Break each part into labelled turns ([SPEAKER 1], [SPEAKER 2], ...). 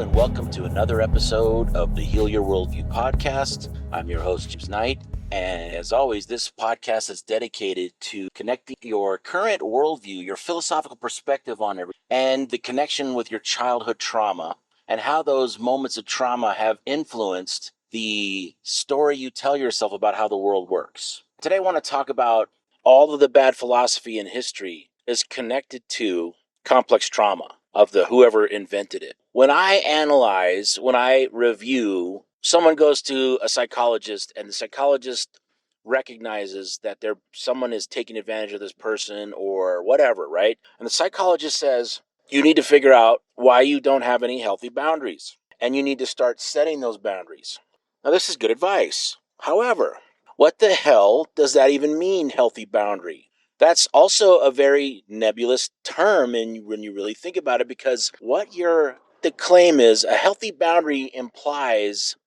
[SPEAKER 1] and welcome to another episode of the Heal Your Worldview podcast. I'm your host, James Knight, and as always, this podcast is dedicated to connecting your current worldview, your philosophical perspective on everything, and the connection with your childhood trauma, and how those moments of trauma have influenced the story you tell yourself about how the world works. Today, I want to talk about all of the bad philosophy in history is connected to complex trauma of the whoever invented it. When I review, someone goes to a psychologist and the psychologist recognizes that someone is taking advantage of this person or whatever, right? And the psychologist says, you need to figure out why you don't have any healthy boundaries and you need to start setting those boundaries. Now, this is good advice. However, what the hell does that even mean, healthy boundary? That's also a very nebulous term when you really think about it, because the claim is a healthy boundary implies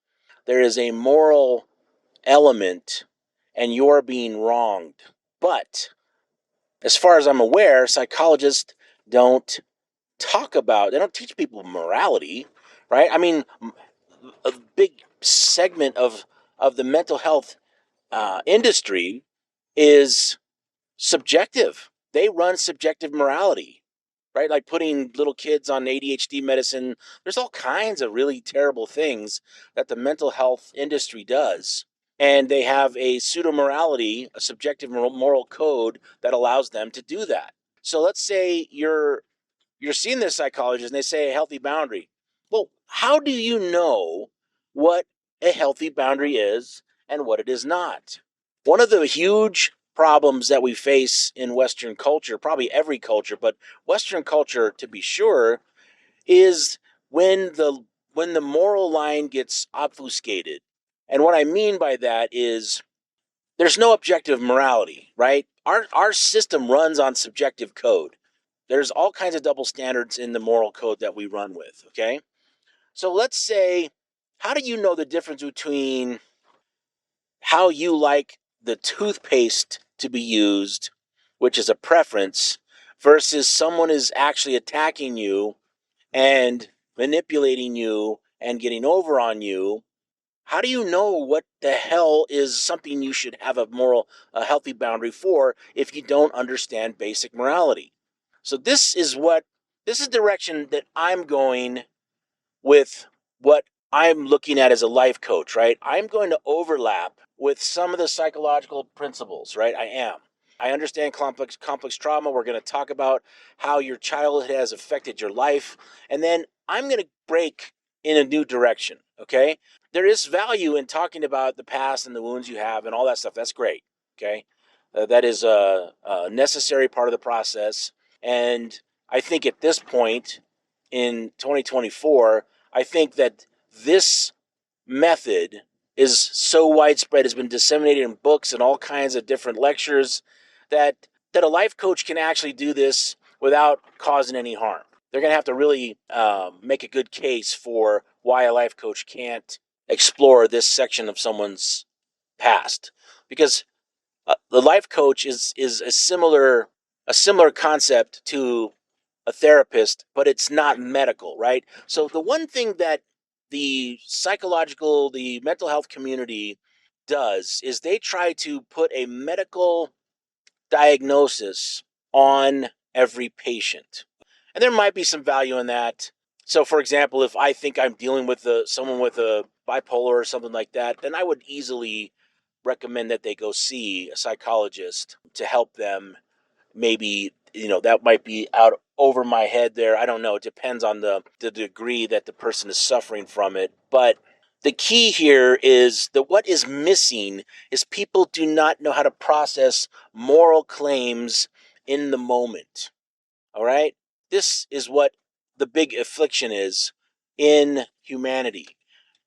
[SPEAKER 1] there is a moral element and you're being wronged. But as far as I'm aware, psychologists don't they don't teach people morality, right? I mean, a big segment of the mental health industry is subjective. They run subjective morality, right? Like putting little kids on ADHD medicine. There's all kinds of really terrible things that the mental health industry does. And they have a pseudo-morality, a subjective moral code that allows them to do that. So let's say you're seeing this psychologist and they say a healthy boundary. Well, how do you know what a healthy boundary is and what it is not? One of the huge problems that we face in Western culture, probably every culture, but Western culture to be sure, is when the moral line gets obfuscated. And what I mean by that is there's no objective morality, right? Our system runs on subjective code. There's all kinds of double standards in the moral code that we run with, okay? So let's say, how do you know the difference between how you like the toothpaste to be used, which is a preference, versus someone is actually attacking you and manipulating you and getting over on you? How do you know what the hell is something you should have a healthy boundary for if you don't understand basic morality? So this is direction that I'm going with what I'm looking at as a life coach, right? I'm going to overlap with some of the psychological principles, right? I understand complex trauma. We're going to talk about how your childhood has affected your life. And then I'm going to break in a new direction, okay? There is value in talking about the past and the wounds you have and all that stuff. That's great, okay? That is a necessary part of the process. And I think at this point in 2024, I think that this method is so widespread, has been disseminated in books and all kinds of different lectures, that a life coach can actually do this without causing any harm. They're going to have to really make a good case for why a life coach can't explore this section of someone's past, because the life coach is a similar concept to a therapist, but it's not medical, right? So the one thing that the mental health community does is they try to put a medical diagnosis on every patient. And there might be some value in that. So, for example, if I think I'm dealing with someone with a bipolar or something like that, then I would easily recommend that they go see a psychologist to help them. Maybe, that might be out over my head there. I don't know. It depends on the degree that the person is suffering from it. But the key here is that what is missing is people do not know how to process moral claims in the moment. All right? This is what the big affliction is in humanity.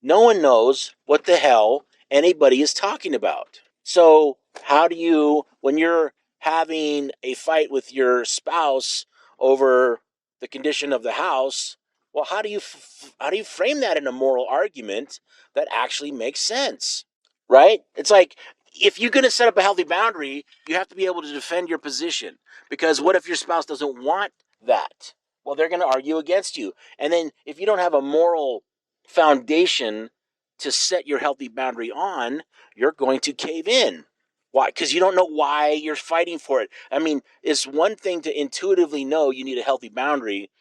[SPEAKER 1] No one knows what the hell anybody is talking about. So how do you, when you're having a fight with your spouse over the condition of the house, well, how do you frame that in a moral argument that actually makes sense, right? It's like, if you're going to set up a healthy boundary, you have to be able to defend your position, because what if your spouse doesn't want that? well, they're going to argue against you. And then if you don't have a moral foundation to set your healthy boundary on, you're going to cave in. Why? Because you don't know why you're fighting for it. I mean, it's one thing to intuitively know you need a healthy boundary,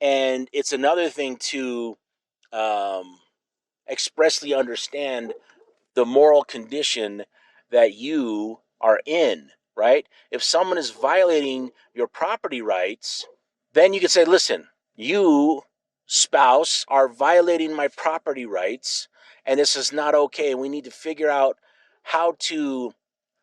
[SPEAKER 1] and it's another thing to expressly understand the moral condition that you are in, right? If someone is violating your property rights, then you could say, listen, you, spouse, are violating my property rights, and this is not okay. We need to figure out how to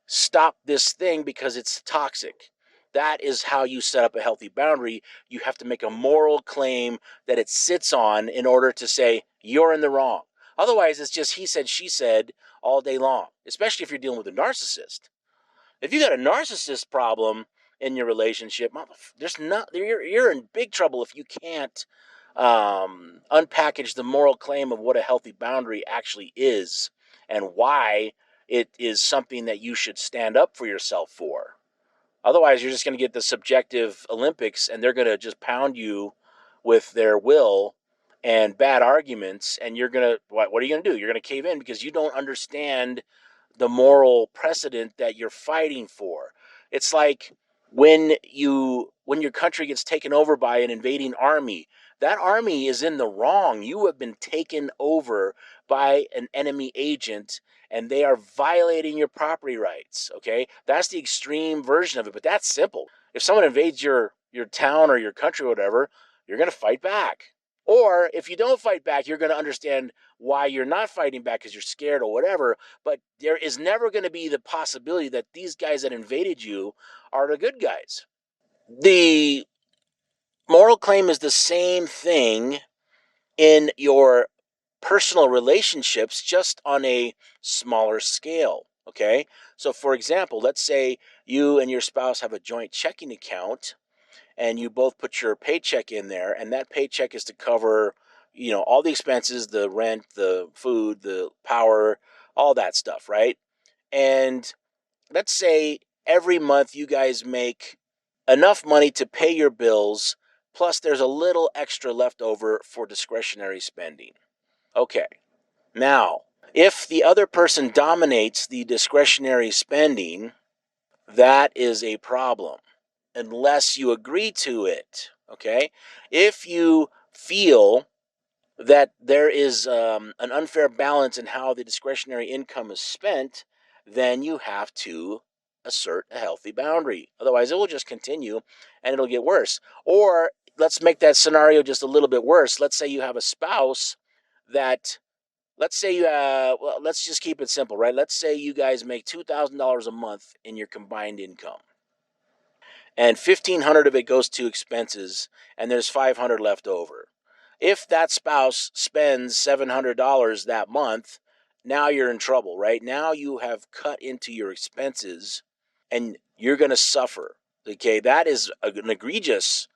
[SPEAKER 1] stop this thing because it's toxic. That is how you set up a healthy boundary. You have to make a moral claim that it sits on in order to say you're in the wrong. Otherwise, it's just he said, she said all day long, especially if you're dealing with a narcissist. If you got a narcissist problem in your relationship, there's not you're in big trouble if you can't unpackage the moral claim of what a healthy boundary actually is and why it is something that you should stand up for yourself for. Otherwise, you're just going to get the subjective Olympics, and they're going to just pound you with their will and bad arguments, and you're going to what are you going to do? You're going to cave in because you don't understand the moral precedent that you're fighting for. It's like when your country gets taken over by an invading army. That army is in the wrong. You have been taken over by an enemy agent, and they are violating your property rights. Okay, that's the extreme version of it, but that's simple. If someone invades your town or your country or whatever, you're going to fight back. Or if you don't fight back, you're going to understand why you're not fighting back because you're scared or whatever. But there is never going to be the possibility that these guys that invaded you are the good guys. The moral claim is the same thing in your personal relationships, just on a smaller scale. Okay. So, for example, let's say you and your spouse have a joint checking account and you both put your paycheck in there, and that paycheck is to cover, all the expenses, the rent, the food, the power, all that stuff, right? And let's say every month you guys make enough money to pay your bills, plus there's a little extra left over for discretionary spending. Okay. Now, if the other person dominates the discretionary spending, that is a problem unless you agree to it. Okay. If you feel that there is an unfair balance in how the discretionary income is spent, then you have to assert a healthy boundary. Otherwise, it will just continue and it'll get worse. Or let's make that scenario just a little bit worse. Let's say you have a spouse that, let's say well, let's just keep it simple, right? Let's say you guys make $2,000 a month in your combined income, and 1,500 of it goes to expenses, and there's 500 left over. If that spouse spends $700 that month, now you're in trouble, right? Now you have cut into your expenses, and you're going to suffer. Okay, that is an egregious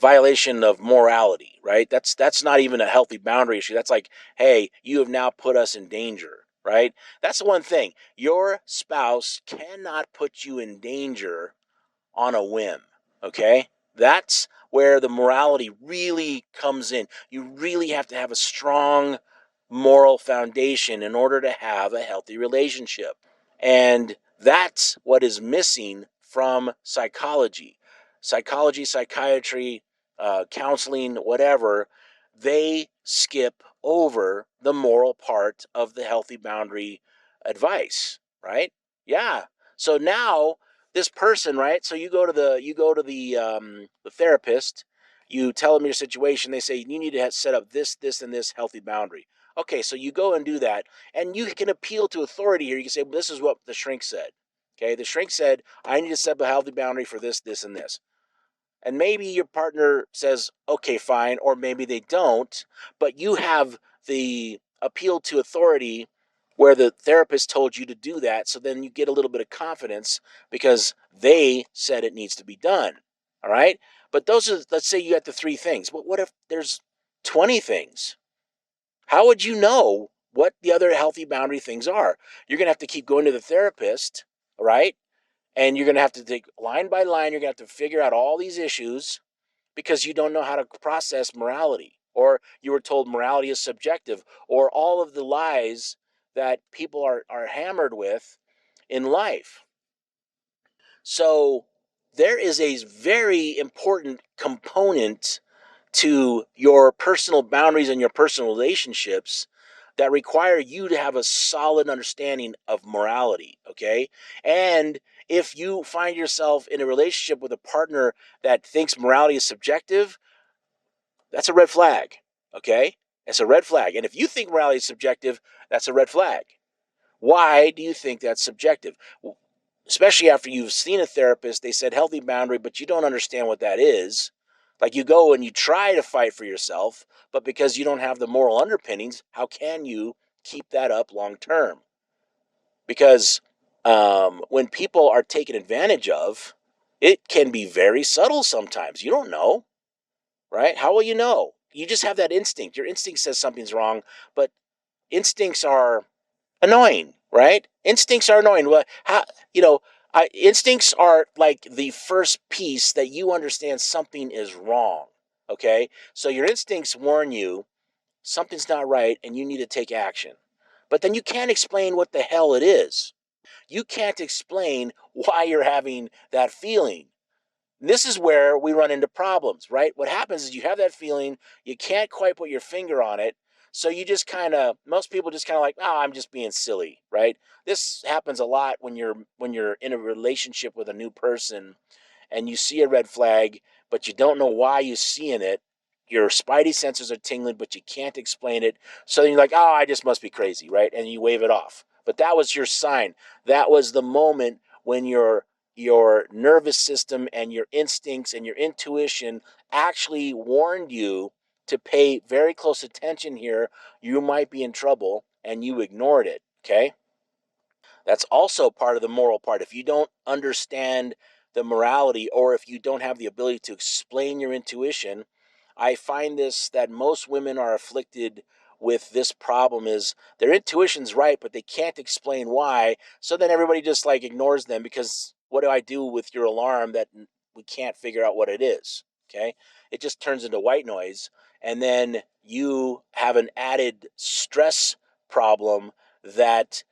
[SPEAKER 1] violation of morality, right? That's not even a healthy boundary issue. That's like, hey, you have now put us in danger, right? That's the one thing. Your spouse cannot put you in danger on a whim. Okay, that's where the morality really comes in. You really have to have a strong moral foundation in order to have a healthy relationship. And that's what is missing from psychology. Psychology, psychiatry, counseling, whatever, they skip over the moral part of the healthy boundary advice, right? Yeah. So now this person, right? So you go to the therapist, you tell them your situation, they say you need to set up this, and this healthy boundary. Okay, so you go and do that, and you can appeal to authority here. You can say, well, this is what the shrink said. Okay, the shrink said, I need to set up a healthy boundary for this, and this. And maybe your partner says, okay, fine, or maybe they don't, but you have the appeal to authority where the therapist told you to do that. So then you get a little bit of confidence because they said it needs to be done. All right. But those are, let's say you got the three things. But what if there's 20 things? How would you know what the other healthy boundary things are? You're going to have to keep going to the therapist, right? And you're going to have to take line by line. You're going to have to figure out all these issues. because you don't know how to process morality, or you were told morality is subjective, or all of the lies that people are hammered with in life. So there is a very important component to your personal boundaries and your personal relationships that require you to have a solid understanding of morality, okay? And if you find yourself in a relationship with a partner that thinks morality is subjective, that's a red flag, okay? It's a red flag. And if you think morality is subjective, that's a red flag. Why do you think that's subjective? Especially after you've seen a therapist, they said healthy boundary, but you don't understand what that is. Like, you go and you try to fight for yourself, but because you don't have the moral underpinnings, how can you keep that up long term? Because when people are taken advantage of, it can be very subtle sometimes. You don't know, right? How will you know? You just have that instinct. Your instinct says something's wrong, but instincts are annoying, right? Instincts are annoying. Well, how, you know, instincts are like the first piece that you understand something is wrong. Okay, so your instincts warn you something's not right and you need to take action, but then you can't explain what the hell it is. You can't explain why you're having that feeling. This is where we run into problems, right? What happens is you have that feeling, you can't quite put your finger on it. So you just kind of, most people just kind of like, oh, I'm just being silly, right? This happens a lot when you're in a relationship with a new person and you see a red flag, but you don't know why you're seeing it. Your spidey senses are tingling, but you can't explain it. So then you're like, oh, I just must be crazy, right? And you wave it off. But that was your sign. That was the moment when your nervous system and your instincts and your intuition actually warned you to pay very close attention here. You might be in trouble, and you ignored it. Okay. That's also part of the moral part. If you don't understand the morality, or if you don't have the ability to explain your intuition, I find this that most women are afflicted with this problem is their intuition's right, but they can't explain why. So then everybody just like ignores them because what do I do with your alarm that we can't figure out what it is? Okay. It just turns into white noise. And then you have an added stress problem that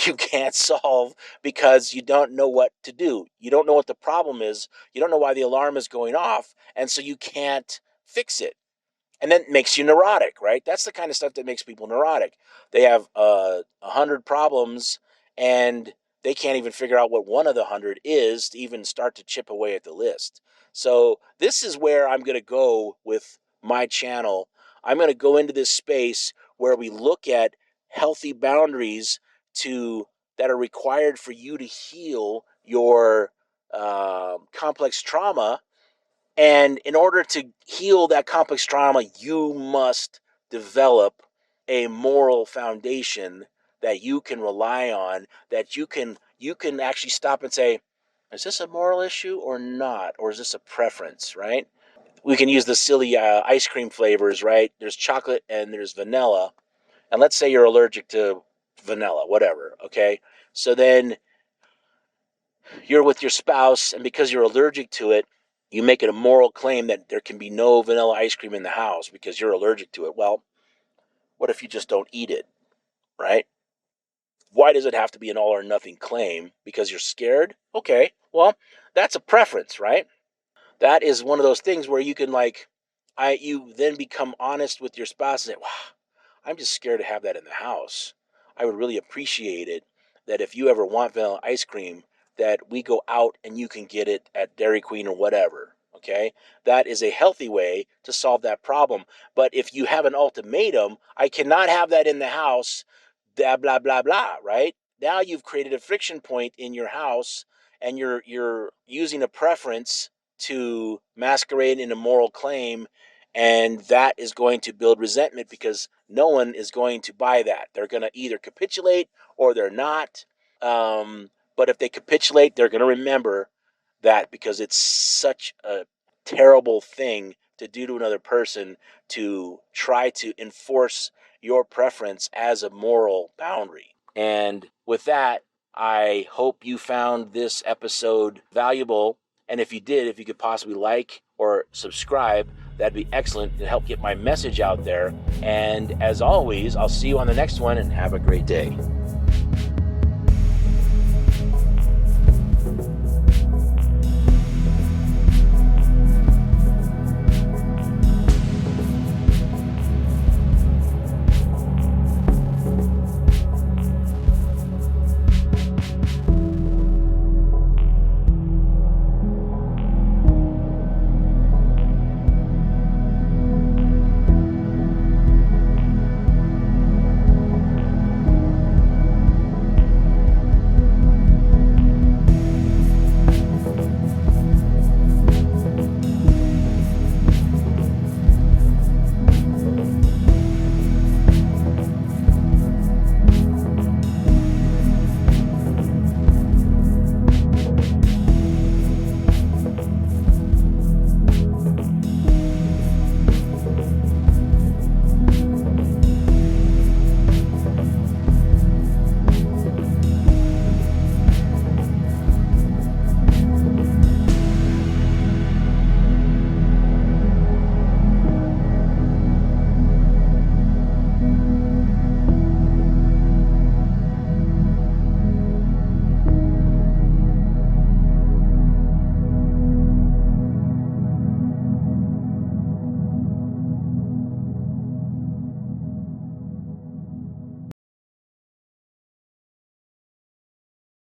[SPEAKER 1] you can't solve because you don't know what to do. You don't know what the problem is. You don't know why the alarm is going off. And so you can't fix it. And then it makes you neurotic, right? That's the kind of stuff that makes people neurotic. They have 100 problems and they can't even figure out what one of the 100 is to even start to chip away at the list. So this is where I'm going to go with my channel. I'm going to go into this space where we look at healthy boundaries to that are required for you to heal your complex trauma, and in order to heal that complex trauma, you must develop a moral foundation that you can rely on, that you can actually stop and say, is this a moral issue or not? Or is this a preference, right? We can use the silly ice cream flavors, right? There's chocolate and there's vanilla. And let's say you're allergic to vanilla, whatever, okay? So then you're with your spouse, and because you're allergic to it, you make it a moral claim that there can be no vanilla ice cream in the house because you're allergic to it. Well, what if you just don't eat it, right? Why does it have to be an all or nothing claim? Because you're scared? Okay, well, that's a preference, right? That is one of those things where you can you then become honest with your spouse and say, wow, I'm just scared to have that in the house. I would really appreciate it that if you ever want vanilla ice cream, that we go out and you can get it at Dairy Queen or whatever. Okay. That is a healthy way to solve that problem. But if you have an ultimatum, I cannot have that in the house, blah, blah, blah, blah, right? Now you've created a friction point in your house and you're using a preference to masquerade in a moral claim, and that is going to build resentment because no one is going to buy that. They're going to either capitulate or they're not. But if they capitulate, they're going to remember that because it's such a terrible thing to do to another person to try to enforce your preference as a moral boundary. And with that, I hope you found this episode valuable And if you did, if you could possibly like or subscribe, that'd be excellent to help get my message out there. And as always, I'll see you on the next one, and have a great day.